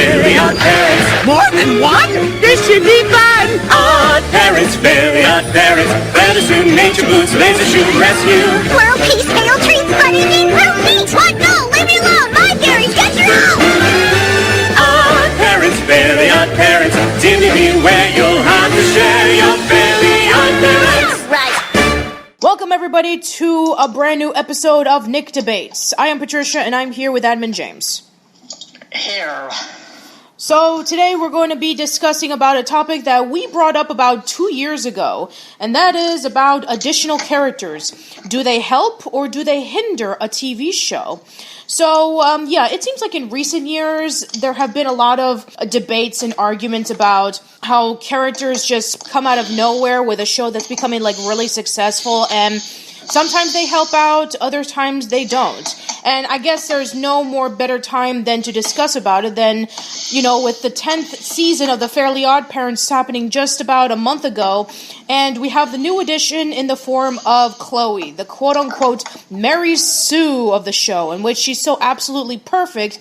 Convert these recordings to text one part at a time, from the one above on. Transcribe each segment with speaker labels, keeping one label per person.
Speaker 1: very odd parents.
Speaker 2: More than one? This should be fun!
Speaker 1: Odd parents, very odd parents. Feather suit, nature boots, laser shoot rescue.
Speaker 3: World peace, hail treats, honey meat, real meat! What? No, leave me alone! My theories, get your own!
Speaker 1: Odd parents, very odd parents. Timmy, where you'll have to share your very odd parents.
Speaker 3: Right.
Speaker 4: Welcome everybody to a brand new episode of Nick Debates. I am Patricia and I'm here with Admin James.
Speaker 5: Here.
Speaker 4: So today we're going to be discussing about a topic that we brought up about 2 years ago, and that is about additional characters. Do they help or do they hinder a TV show? So, it seems like in recent years there have been a lot of debates and arguments about how characters just come out of nowhere with a show that's becoming like really successful, and sometimes they help out, other times they don't. And I guess there's no more better time than to discuss about it than, with the 10th season of The Fairly Odd Parents happening just about a month ago. And we have the new addition in the form of Chloe, the quote-unquote Mary Sue of the show, in which she's so absolutely perfect.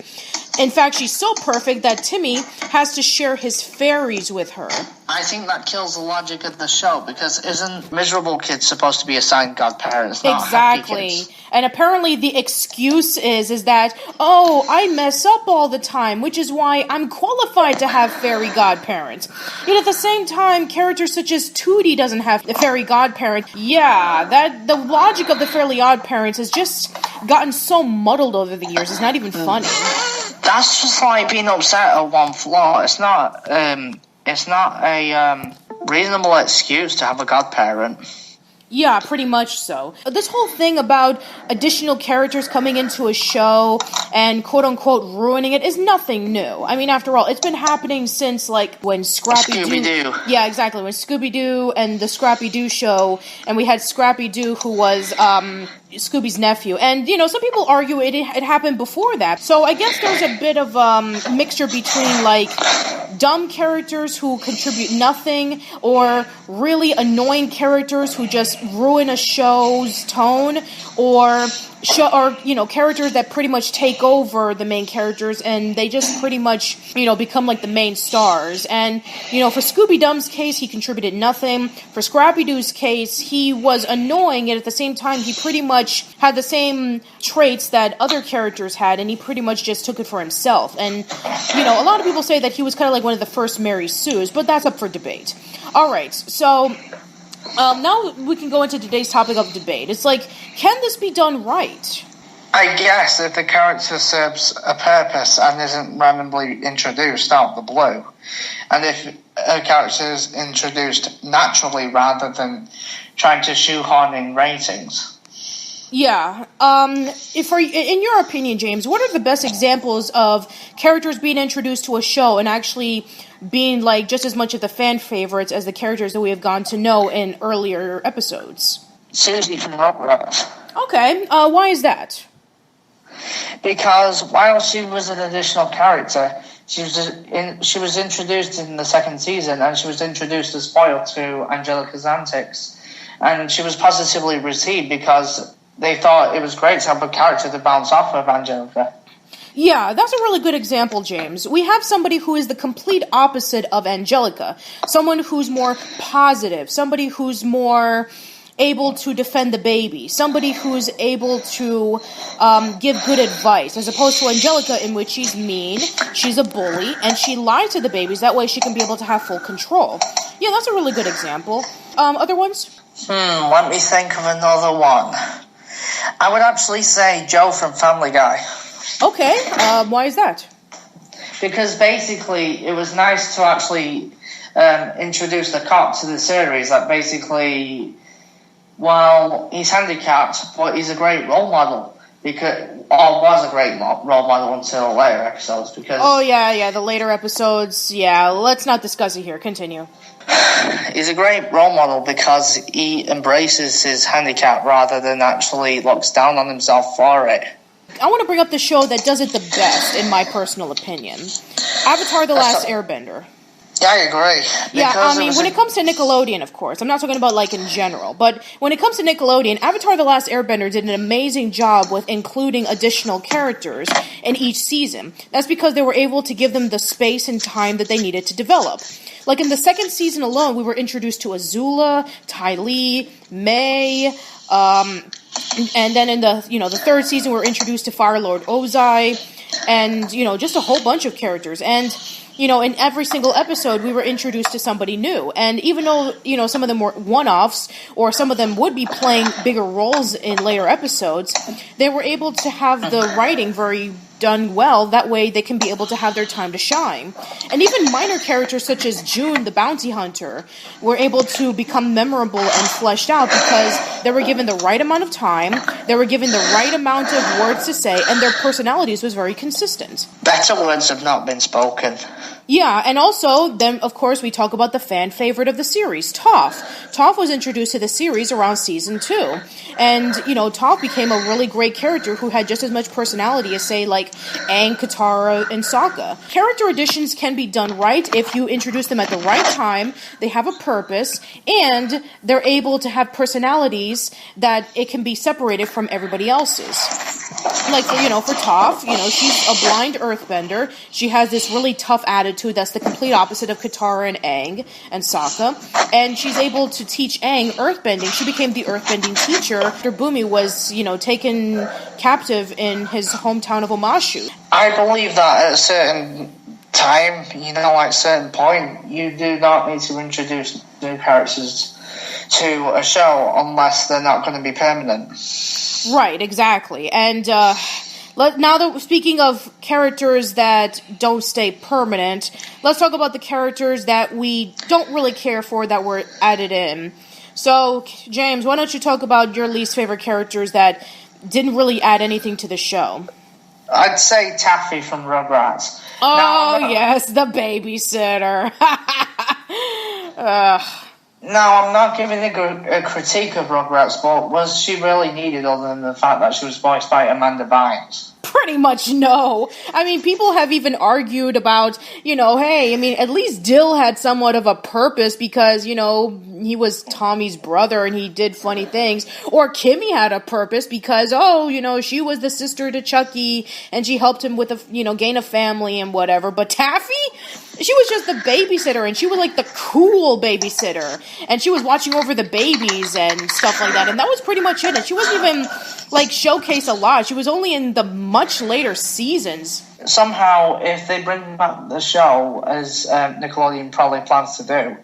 Speaker 4: In fact, she's so perfect that Timmy has to share his fairies with her.
Speaker 5: I think that kills the logic of the show, because isn't miserable kids supposed to be assigned godparents, not
Speaker 4: exactly.
Speaker 5: happy kids?
Speaker 4: And apparently the excuse is that, I mess up all the time, which is why I'm qualified to have fairy godparents. Yet at the same time, characters such as Tootie doesn't have the fairy godparent. Yeah, the logic of the Fairly Odd Parents has just gotten so muddled over the years, it's not even funny.
Speaker 5: That's just like being upset at one flaw. It's not a reasonable excuse to have a godparent.
Speaker 4: Yeah, pretty much so. This whole thing about additional characters coming into a show and quote-unquote ruining it is nothing new. I mean, after all, it's been happening since, when
Speaker 5: Scooby-Doo.
Speaker 4: Yeah, exactly. When Scooby-Doo and the Scrappy-Doo show, and we had Scrappy-Doo, who was, Scooby's nephew. And, some people argue it happened before that. So I guess there's a bit of mixture between, dumb characters who contribute nothing, or really annoying characters who just ruin a show's tone, or characters that pretty much take over the main characters, and they just pretty much, become the main stars. And, for Scooby-Doo's case, he contributed nothing. For Scrappy-Doo's case, he was annoying, and at the same time, he pretty much had the same traits that other characters had, and he pretty much just took it for himself. And, a lot of people say that he was kind of like one of the first Mary Sues, but that's up for debate. Alright, so now we can go into today's topic of debate. It's can this be done right?
Speaker 5: I guess if the character serves a purpose and isn't randomly introduced out of the blue, and if a character is introduced naturally rather than trying to shoehorn in ratings.
Speaker 4: Yeah. In your opinion, James, what are the best examples of characters being introduced to a show and actually being just as much of the fan favorites as the characters that we have gotten to know in earlier episodes?
Speaker 5: Susie from Rugrats.
Speaker 4: Okay. Why is that?
Speaker 5: Because while she was an additional character, she was introduced in the second season, and she was introduced as foil to Angelica's antics, and she was positively received because they thought it was great to have a character to bounce off of Angelica.
Speaker 4: Yeah, that's a really good example, James. We have somebody who is the complete opposite of Angelica. Someone who's more positive. Somebody who's more able to defend the baby. Somebody who's able to give good advice. As opposed to Angelica, in which she's mean, she's a bully, and she lies to the babies. That way she can be able to have full control. Yeah, that's a really good example. Other ones?
Speaker 5: Let me think of another one. I would actually say Joe from Family Guy.
Speaker 4: Okay, why is that?
Speaker 5: Because basically it was nice to actually introduce the cop to the series that basically, he's handicapped, but he's a great role model. Was a great role model until later episodes. Because
Speaker 4: the later episodes, let's not discuss it here. Continue.
Speaker 5: He's a great role model because he embraces his handicap rather than actually looks down on himself for it.
Speaker 4: I want to bring up the show that does it the best, in my personal opinion. Avatar: The Last Airbender.
Speaker 5: Yeah, I agree.
Speaker 4: Yeah, I mean, when it comes to Nickelodeon, of course, I'm not talking about, like, in general, but when it comes to Nickelodeon, Avatar The Last Airbender did an amazing job with including additional characters in each season. That's because they were able to give them the space and time that they needed to develop. Like, in the second season alone, we were introduced to Azula, Ty Lee, May, and then in the third season, we were introduced to Fire Lord Ozai, and, just a whole bunch of characters, and in every single episode, we were introduced to somebody new. And even though, some of them were one-offs, or some of them would be playing bigger roles in later episodes, they were able to have the writing very done well. That way, they can be able to have their time to shine. And even minor characters such as June, the bounty hunter, were able to become memorable and fleshed out because they were given the right amount of time, they were given the right amount of words to say, and their personalities was very consistent.
Speaker 5: Better words have not been spoken.
Speaker 4: Yeah, and also, then, of course, we talk about the fan favorite of the series, Toph. Toph was introduced to the series around season 2. And, Toph became a really great character who had just as much personality as, say, like, Aang, Katara, and Sokka. Character additions can be done right if you introduce them at the right time, they have a purpose, and they're able to have personalities that it can be separated from everybody else's. Like, for Toph, she's a blind earthbender. She has this really tough attitude that's the complete opposite of Katara and Aang and Sokka. And she's able to teach Aang earthbending. She became the earthbending teacher after Bumi was, taken captive in his hometown of Omashu.
Speaker 5: I believe that at a certain time, at a certain point, you do not need to introduce new characters to a show unless they're not going to be permanent.
Speaker 4: Right, exactly. And now that speaking of characters that don't stay permanent, let's talk about the characters that we don't really care for that were added in. So, James, why don't you talk about your least favorite characters that didn't really add anything to the show?
Speaker 5: I'd say Taffy from Rugrats.
Speaker 4: Oh, yes, the babysitter.
Speaker 5: No, I'm not giving a critique of Rugrats, but was she really needed other than the fact that she was voiced by Amanda Bynes?
Speaker 4: Pretty much no. I mean, people have even argued about, hey, I mean, at least Dill had somewhat of a purpose because, he was Tommy's brother and he did funny things. Or Kimmy had a purpose because, she was the sister to Chucky and she helped him with gain a family and whatever. But Taffy? She was just the babysitter, and she was like the cool babysitter, and she was watching over the babies and stuff like that, and that was pretty much it, and she wasn't even, showcased a lot. She was only in the much later seasons.
Speaker 5: Somehow, if they bring back the show, as Nickelodeon probably plans to do,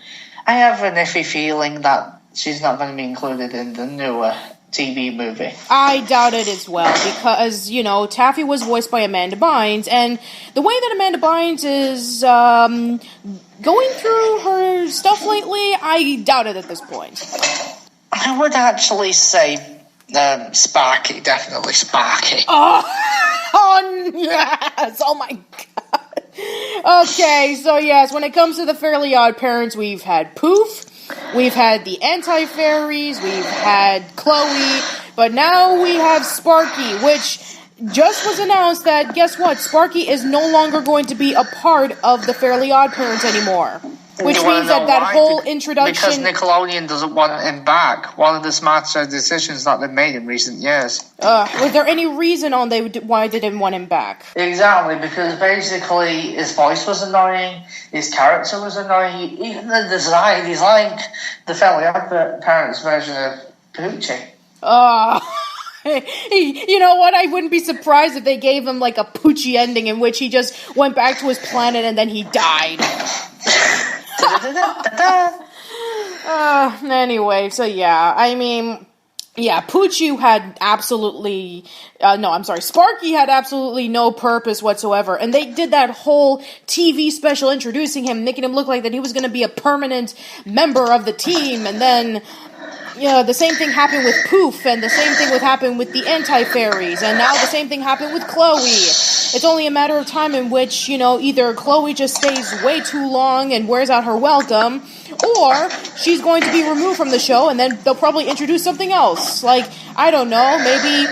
Speaker 5: I have an iffy feeling that she's not going to be included in the newer TV movie.
Speaker 4: I doubt it as well, because, Taffy was voiced by Amanda Bynes, and the way that Amanda Bynes is going through her stuff lately, I doubt it at this point.
Speaker 5: I would actually say Sparky, definitely Sparky.
Speaker 4: Oh, yes! Oh my god! Okay, so yes, when it comes to the Fairly Odd Parents, we've had Poof, we've had the Anti-Fairies, we've had Chloe, but now we have Sparky, which just was announced that, guess what, Sparky is no longer going to be a part of the Fairly Odd Parents anymore. Which means that whole introduction...
Speaker 5: Because Nickelodeon doesn't want him back. One of the smarter decisions that they've made in recent years.
Speaker 4: Was there any reason on why they didn't want him back?
Speaker 5: Exactly, because basically his voice was annoying, his character was annoying, even the design, he's like the Fairly Odd Parents version of Poochie.
Speaker 4: You know what? I wouldn't be surprised if they gave him like a Poochie ending in which he just went back to his planet and then he died. Anyway, so yeah, I mean, yeah, Poochie had absolutely, Sparky had absolutely no purpose whatsoever, and they did that whole TV special introducing him, making him look like that he was going to be a permanent member of the team, and then... Yeah, the same thing happened with Poof, and the same thing happened with the Anti-Fairies, and now the same thing happened with Chloe. It's only a matter of time in which, either Chloe just stays way too long and wears out her welcome, or she's going to be removed from the show, and then they'll probably introduce something else. Like, I don't know, maybe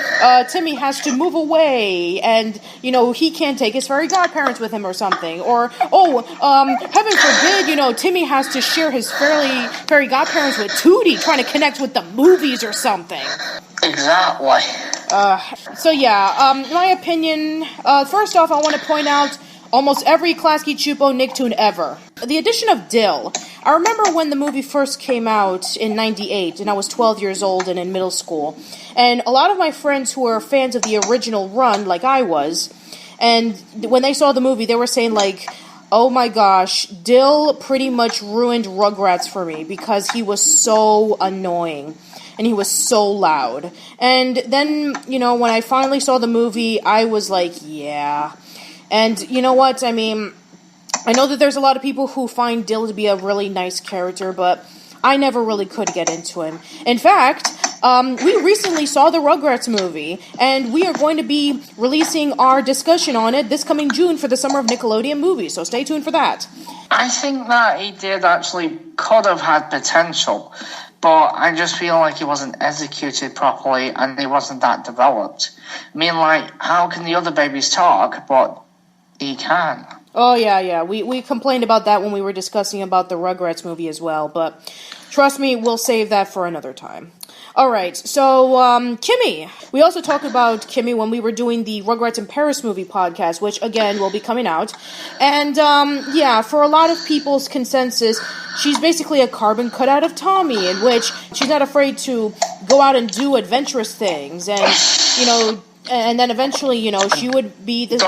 Speaker 4: Timmy has to move away and, he can't take his fairy godparents with him or something. Or, heaven forbid, Timmy has to share his fairy godparents with Tootie, trying to connect with the movies or something.
Speaker 5: Exactly.
Speaker 4: My opinion, first off, I want to point out almost every Klasky Chupo Nicktoon ever. The addition of Dill. I remember when the movie first came out in 98, and I was 12 years old and in middle school. And a lot of my friends who were fans of the original run, like I was, and when they saw the movie, they were saying, like, oh my gosh, Dill pretty much ruined Rugrats for me because he was so annoying. And he was so loud. And then, when I finally saw the movie, I was like, yeah. And you know what? I mean, I know that there's a lot of people who find Dill to be a really nice character, but I never really could get into him. In fact, we recently saw the Rugrats movie, and we are going to be releasing our discussion on it this coming June for the Summer of Nickelodeon movies, so stay tuned for that.
Speaker 5: I think that he could have had potential, but I just feel like he wasn't executed properly and he wasn't that developed. I mean, like, how can the other babies talk, but he can?
Speaker 4: Oh, yeah. We complained about that when we were discussing about the Rugrats movie as well, but trust me, we'll save that for another time. Alright, so, Kimmy. We also talked about Kimmy when we were doing the Rugrats in Paris movie podcast, which, again, will be coming out. And, for a lot of people's consensus, she's basically a carbon cut out of Tommy, in which she's not afraid to go out and do adventurous things, and, and then eventually, she would be the...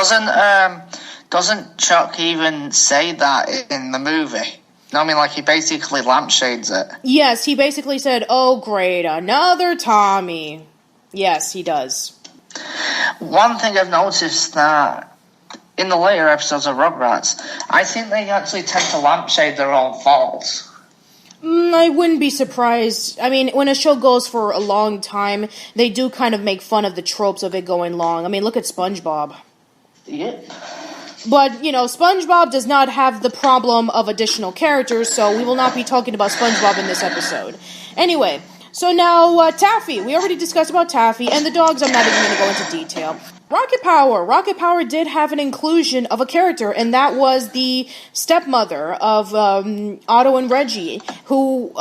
Speaker 5: Doesn't Chuck even say that in the movie? No, I mean, like, he basically lampshades it.
Speaker 4: Yes, he basically said, oh, great, another Tommy. Yes, he does.
Speaker 5: One thing I've noticed that in the later episodes of Rugrats, I think they actually tend to lampshade their own faults.
Speaker 4: I wouldn't be surprised. I mean, when a show goes for a long time, they do kind of make fun of the tropes of it going long. I mean, look at SpongeBob.
Speaker 5: Yep.
Speaker 4: But, SpongeBob does not have the problem of additional characters, so we will not be talking about SpongeBob in this episode. Anyway, so now, Taffy. We already discussed about Taffy, and the dogs I'm not even going to go into detail. Rocket Power. Rocket Power did have an inclusion of a character, and that was the stepmother of Otto and Reggie, who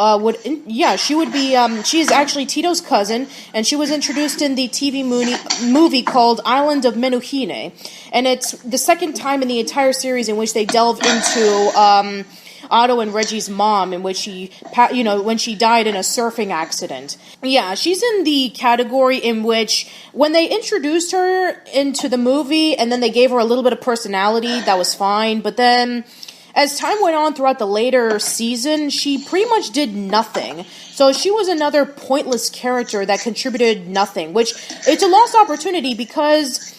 Speaker 4: she is actually Tito's cousin, and she was introduced in the TV movie called Island of Menuhine, and it's the second time in the entire series in which they delve into Otto and Reggie's mom, in which when she died in a surfing accident. Yeah, she's in the category in which when they introduced her into the movie and then they gave her a little bit of personality, that was fine. But then as time went on throughout the later season, she pretty much did nothing. So she was another pointless character that contributed nothing, which it's a lost opportunity because...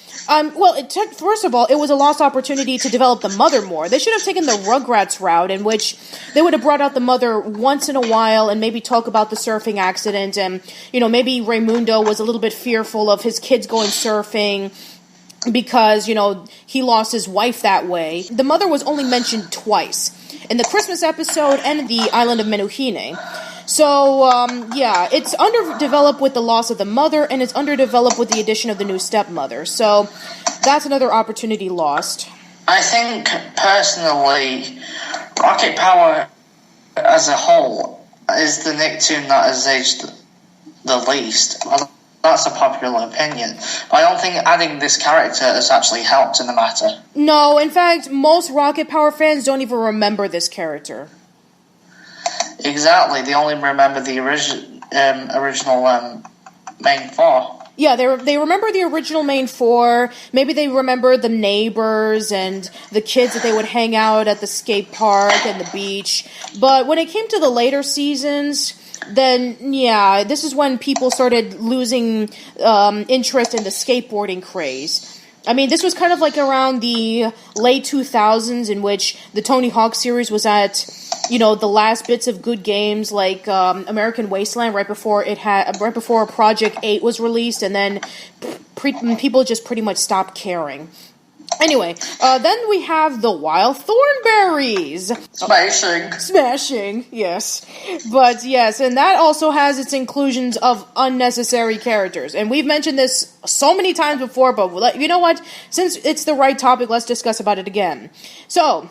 Speaker 4: first of all, it was a lost opportunity to develop the mother more. They should have taken the Rugrats route, in which they would have brought out the mother once in a while and maybe talk about the surfing accident, and, maybe Raymundo was a little bit fearful of his kids going surfing because, he lost his wife that way. The mother was only mentioned twice, in the Christmas episode and in the Island of Menuhine. So, it's underdeveloped with the loss of the mother, and it's underdeveloped with the addition of the new stepmother. So, that's another opportunity lost.
Speaker 5: I think, personally, Rocket Power as a whole is the Nicktoon that has aged the least. Well, that's a popular opinion. But I don't think adding this character has actually helped in the matter.
Speaker 4: No, in fact, most Rocket Power fans don't even remember this character.
Speaker 5: Exactly, they only remember the original main four.
Speaker 4: Yeah, they remember the original main four. Maybe they remember the neighbors and the kids that they would hang out at the skate park and the beach. But when it came to the later seasons, then, this is when people started losing interest in the skateboarding craze. I mean, this was kind of like around the late 2000s, in which the Tony Hawk series was at, the last bits of good games, like American Wasteland, right before Project 8 was released, and then people just pretty much stopped caring. Anyway, then we have the Wild Thornberrys. Smashing, yes. But yes, and that also has its inclusions of unnecessary characters. And we've mentioned this so many times before, but you know what? Since it's the right topic, let's discuss about it again. So,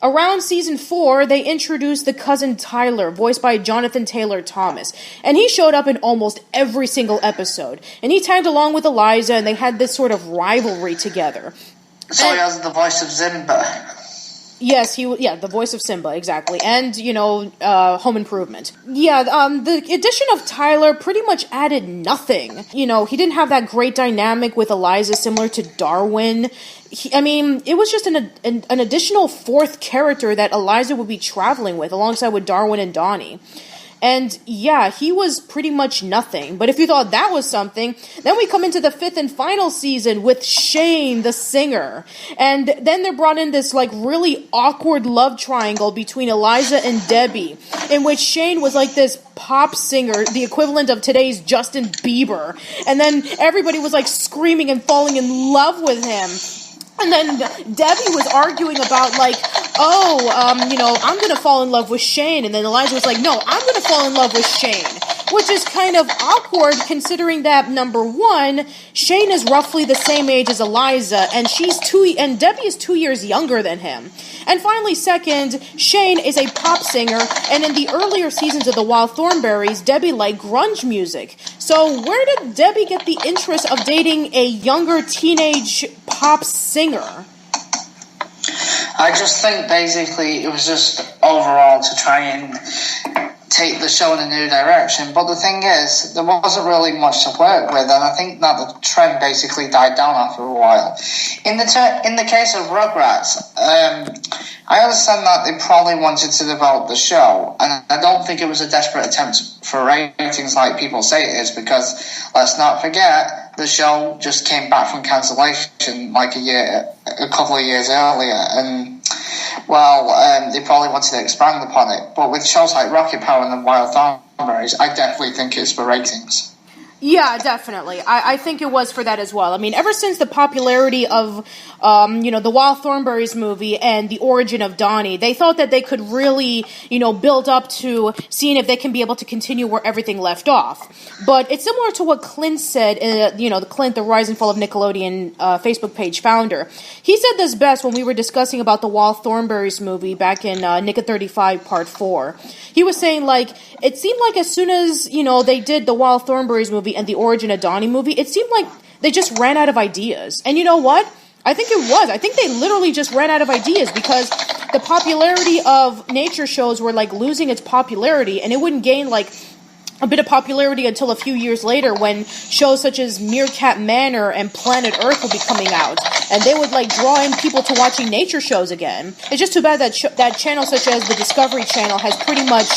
Speaker 4: around season 4, they introduced the cousin Tyler, voiced by Jonathan Taylor Thomas. And he showed up in almost every single episode. And he tagged along with Eliza, and they had this sort of rivalry together.
Speaker 5: So he has the voice of Simba.
Speaker 4: Yes, the voice of Simba, exactly. And, Home Improvement. Yeah, the addition of Tyler pretty much added nothing. He didn't have that great dynamic with Eliza similar to Darwin. It was just an additional fourth character that Eliza would be traveling with, alongside with Darwin and Donnie. And yeah, he was pretty much nothing. But if you thought that was something, then we come into the 5th and final season with Shane, the singer. And then they brought in this really awkward love triangle between Eliza and Debbie, in which Shane was this pop singer, the equivalent of today's Justin Bieber. And then everybody was screaming and falling in love with him. And then Debbie was arguing about, I'm going to fall in love with Shane. And then Eliza was like, no, I'm going to fall in love with Shane. Which is kind of awkward considering that, number one, Shane is roughly the same age as Eliza, and Debbie is 2 years younger than him. And finally, second, Shane is a pop singer, and in the earlier seasons of the Wild Thornberrys, Debbie liked grunge music. So where did Debbie get the interest of dating a younger teenage pop singer?
Speaker 5: I just think basically it was just overall to try and take the show in a new direction. But the thing is, there wasn't really much to work with, and I think that the trend basically died down after a while. In the case of Rugrats, I understand that they probably wanted to develop the show, and I don't think it was a desperate attempt for ratings like people say it is, because let's not forget, the show just came back from cancellation a couple of years earlier, and they probably wanted to expand upon it. But with shows like Rocket Power and the Wild Thornberrys, I definitely think it's for ratings.
Speaker 4: Yeah, definitely. I think it was for that as well. Ever since the popularity of, the Wild Thornberrys movie and the origin of Donnie, they thought that they could really, build up to seeing if they can be able to continue where everything left off. But it's similar to what Clint said, the Rise and Fall of Nickelodeon Facebook page founder. He said this best when we were discussing about the Wild Thornberrys movie back in Nick at 35 Part 4. He was saying, it seemed like as soon as, they did the Wild Thornberrys movie and the Origin of Donnie movie, it seemed like they just ran out of ideas. And you know what? I think it was. I think they literally just ran out of ideas because the popularity of nature shows were losing its popularity, and it wouldn't gain a bit of popularity until a few years later when shows such as Meerkat Manor and Planet Earth would be coming out, and they would draw in people to watching nature shows again. It's just too bad that that channel such as the Discovery Channel has pretty much,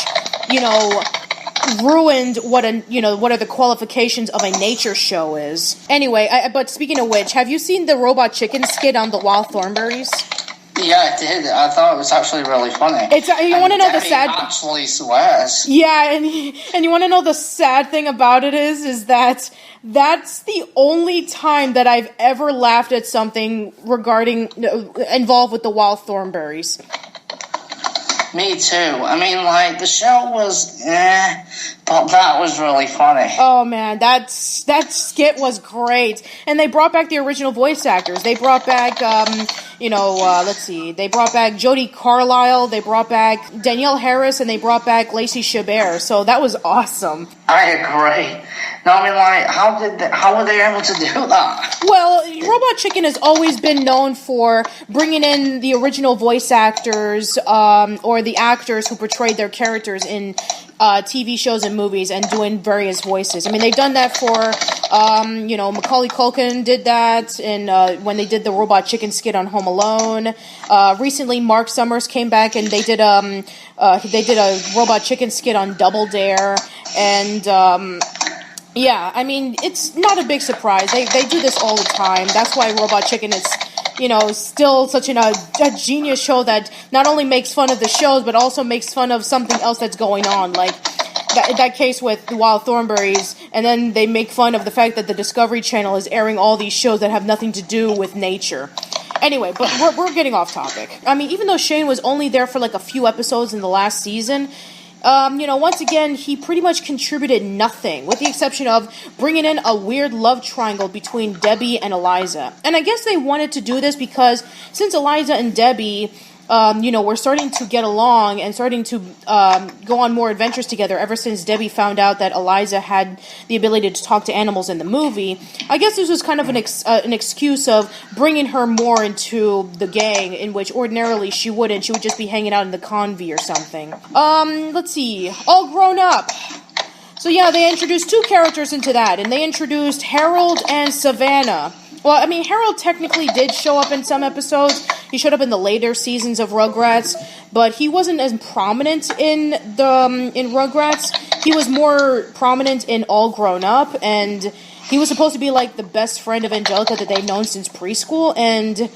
Speaker 4: ruined what are the qualifications of a nature show is. Anyway, but speaking of which, have you seen the Robot Chicken skit on the Wild Thornberrys?
Speaker 5: Yeah, I did. I thought it was actually really funny.
Speaker 4: You want to know the sad?
Speaker 5: Actually swears.
Speaker 4: Yeah, and you want to know the sad thing about it is that that's the only time that I've ever laughed at something involved with the Wild Thornberrys.
Speaker 5: Me too. The show was but that was really funny.
Speaker 4: Oh man, that skit was great. And they brought back the original voice actors. They brought back, let's see. They brought back Jodie Carlisle, they brought back Danielle Harris, and they brought back Lacey Chabert. So that was awesome.
Speaker 5: I agree. No, how were they able to do that?
Speaker 4: Well, Robot Chicken has always been known for bringing in the original voice actors, or the actors who portrayed their characters in TV shows and movies and doing various voices. They've done that for, Macaulay Culkin did that when they did the Robot Chicken skit on Home Alone. Recently, Mark Summers came back and they did a Robot Chicken skit on Double Dare. And, it's not a big surprise. They do this all the time. That's why Robot Chicken is, still such a genius show that not only makes fun of the shows, but also makes fun of something else that's going on. Like that case with the Wild Thornberrys, and then they make fun of the fact that the Discovery Channel is airing all these shows that have nothing to do with nature. Anyway, but we're getting off topic. I mean, even though Shane was only there for like a few episodes in the last season, once again, he pretty much contributed nothing, with the exception of bringing in a weird love triangle between Debbie and Eliza. And I guess they wanted to do this because since Eliza and Debbie, were starting to get along and starting to go on more adventures together ever since Debbie found out that Eliza had the ability to talk to animals in the movie, I guess this was kind of an excuse of bringing her more into the gang, in which ordinarily she wouldn't. She would just be hanging out in the convy or something. Let's see. All Grown Up. So yeah, they introduced two characters into that, and they introduced Harold and Savannah. Well, I mean, Harold technically did show up in some episodes. He showed up in the later seasons of Rugrats, but he wasn't as prominent in Rugrats. He was more prominent in All Grown Up, and he was supposed to be like the best friend of Angelica that they've known since preschool, and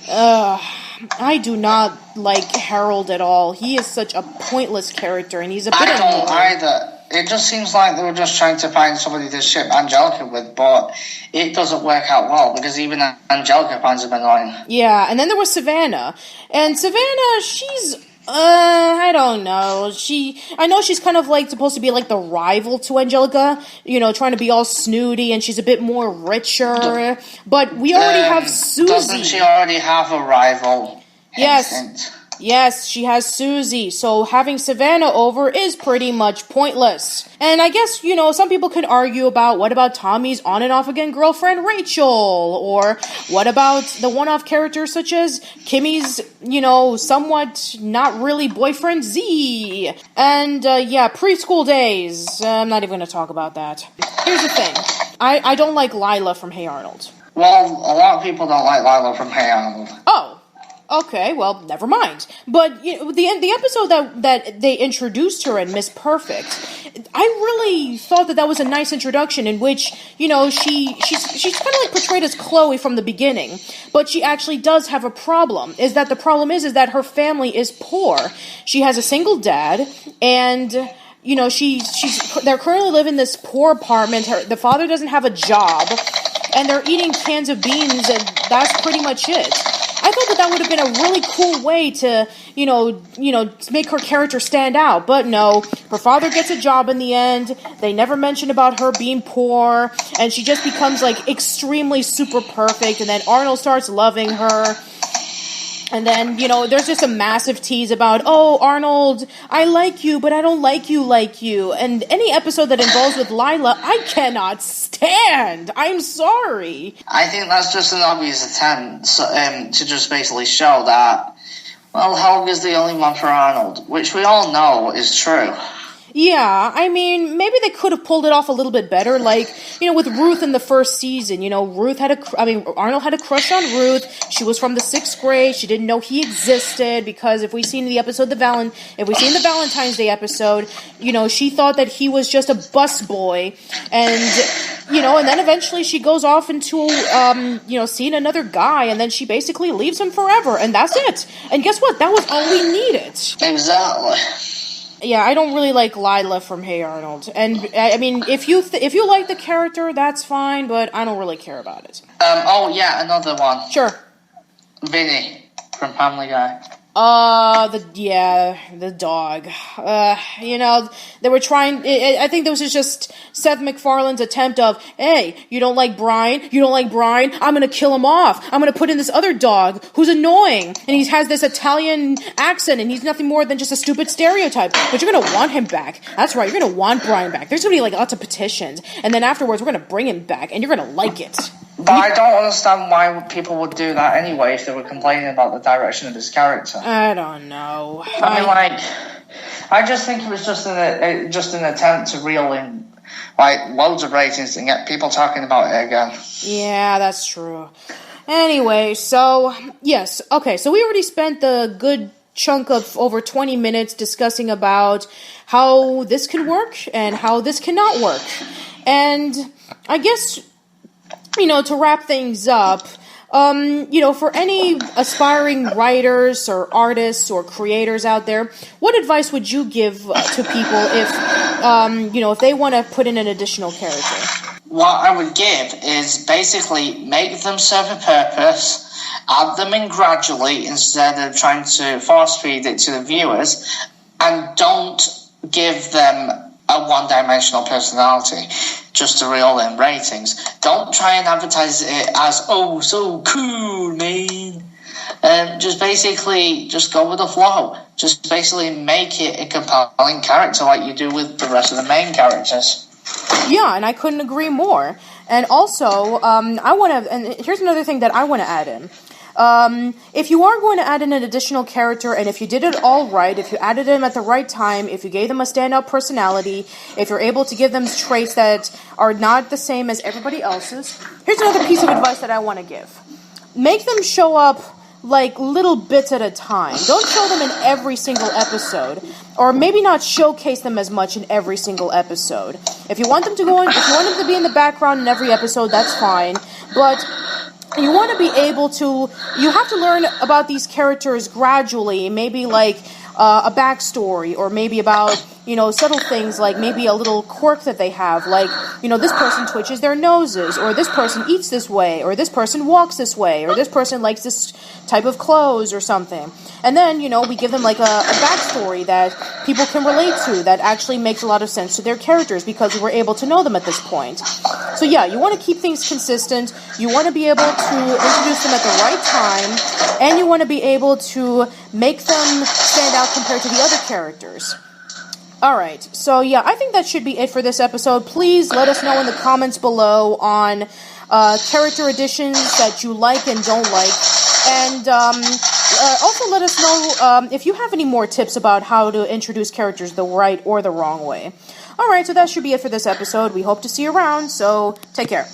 Speaker 4: I do not like Harold at all. He is such a pointless character, and he's a bit annoying.
Speaker 5: I don't either. It just seems like they were just trying to find somebody to ship Angelica with, but it doesn't work out well, because even Angelica finds him annoying. Yeah,
Speaker 4: and then there was Savannah. And Savannah, she's, I don't know. I know she's kind of like supposed to be like the rival to Angelica, trying to be all snooty, and she's a bit more richer. But we already have Susie.
Speaker 5: Doesn't she already have a rival?
Speaker 4: Yes. Yes, she has Susie, so having Savannah over is pretty much pointless. And I guess, some people can argue about what about Tommy's on and off again girlfriend Rachel, or what about the one-off characters such as Kimmy's, somewhat not really boyfriend Z. And, preschool days. I'm not even going to talk about that. Here's the thing. I don't like Lila from Hey Arnold.
Speaker 5: Well, a lot of people don't like Lila from Hey Arnold.
Speaker 4: Oh. Okay, well, never mind. But the episode that they introduced her in, Miss Perfect, I really thought that was a nice introduction in which, she's kind of like portrayed as Chloe from the beginning, but she actually does have a problem. The problem is that her family is poor. She has a single dad, and they're currently living in this poor apartment. The father doesn't have a job, and they're eating cans of beans, and that's pretty much it. I thought that would have been a really cool way to, make her character stand out. But no, her father gets a job in the end. They never mention about her being poor. And she just becomes, like, extremely super perfect. And then Arnold starts loving her. And then, there's just a massive tease about, oh, Arnold, I like you, but I don't like you. And any episode that involves with Lila, I cannot stand. I'm sorry.
Speaker 5: I think that's just an obvious attempt to just basically show that, well, Helga's the only one for Arnold, which we all know is true.
Speaker 4: Yeah, I mean, maybe they could have pulled it off a little bit better, like, with Ruth in the first season, Arnold had a crush on Ruth. She was from the 6th grade. She didn't know he existed, because if we seen the Valentine's Day episode, she thought that he was just a busboy, and, and then eventually she goes off into, seeing another guy, and then she basically leaves him forever, and that's it. And guess what? That was all we needed.
Speaker 5: Exactly.
Speaker 4: Yeah, I don't really like Lila from Hey Arnold. And, I mean, if you like the character, that's fine, but I don't really care about it.
Speaker 5: Another one.
Speaker 4: Sure.
Speaker 5: Vinny from Family Guy.
Speaker 4: The dog. They were trying, I think this was just Seth MacFarlane's attempt of, hey, you don't like Brian, I'm gonna kill him off. I'm gonna put in this other dog who's annoying, and he has this Italian accent, and he's nothing more than just a stupid stereotype, but you're gonna want him back. That's right, you're gonna want Brian back. There's gonna be, lots of petitions, and then afterwards we're gonna bring him back, and you're gonna like it.
Speaker 5: But I don't understand why people would do that anyway if they were complaining about the direction of his character.
Speaker 4: I don't know.
Speaker 5: I just think it was just an attempt to reel in loads of ratings and get people talking about it again.
Speaker 4: Yeah, that's true. Anyway, so yes, okay, so we already spent the good chunk of over 20 minutes discussing about how this can work and how this cannot work. And I guess, to wrap things up, for any aspiring writers or artists or creators out there, what advice would you give to people if they want to put in an additional character?
Speaker 5: What I would give is basically make them serve a purpose Add them in gradually instead of trying to force feed it to the viewers, and don't give them a one-dimensional personality just to reel in ratings. Don't try and advertise it as, oh, so cool, man. Just go with the flow. Just basically make it a compelling character like you do with the rest of the main characters.
Speaker 4: Yeah, and I couldn't agree more. And also, and here's another thing that I want to add in. If you are going to add in an additional character, and if you did it all right, if you added them at the right time, if you gave them a standout personality, if you're able to give them traits that are not the same as everybody else's, here's another piece of advice that I want to give. Make them show up like little bits at a time. Don't show them in every single episode, or maybe not showcase them as much in every single episode. If you want them to be in the background in every episode, that's fine, but you want to be able to, you have to learn about these characters gradually, maybe like a backstory, or maybe about, subtle things like maybe a little quirk that they have, like, this person twitches their noses, or this person eats this way, or this person walks this way, or this person likes this type of clothes or something. And then, we give them like a backstory that people can relate to, that actually makes a lot of sense to their characters because we were able to know them at this point. So yeah, you want to keep things consistent, you want to be able to introduce them at the right time, and you want to be able to make them stand out compared to the other characters. Alright, so yeah, I think that should be it for this episode. Please let us know in the comments below on character additions that you like and don't like. And also let us know if you have any more tips about how to introduce characters the right or the wrong way. Alright, so that should be it for this episode. We hope to see you around, so take care.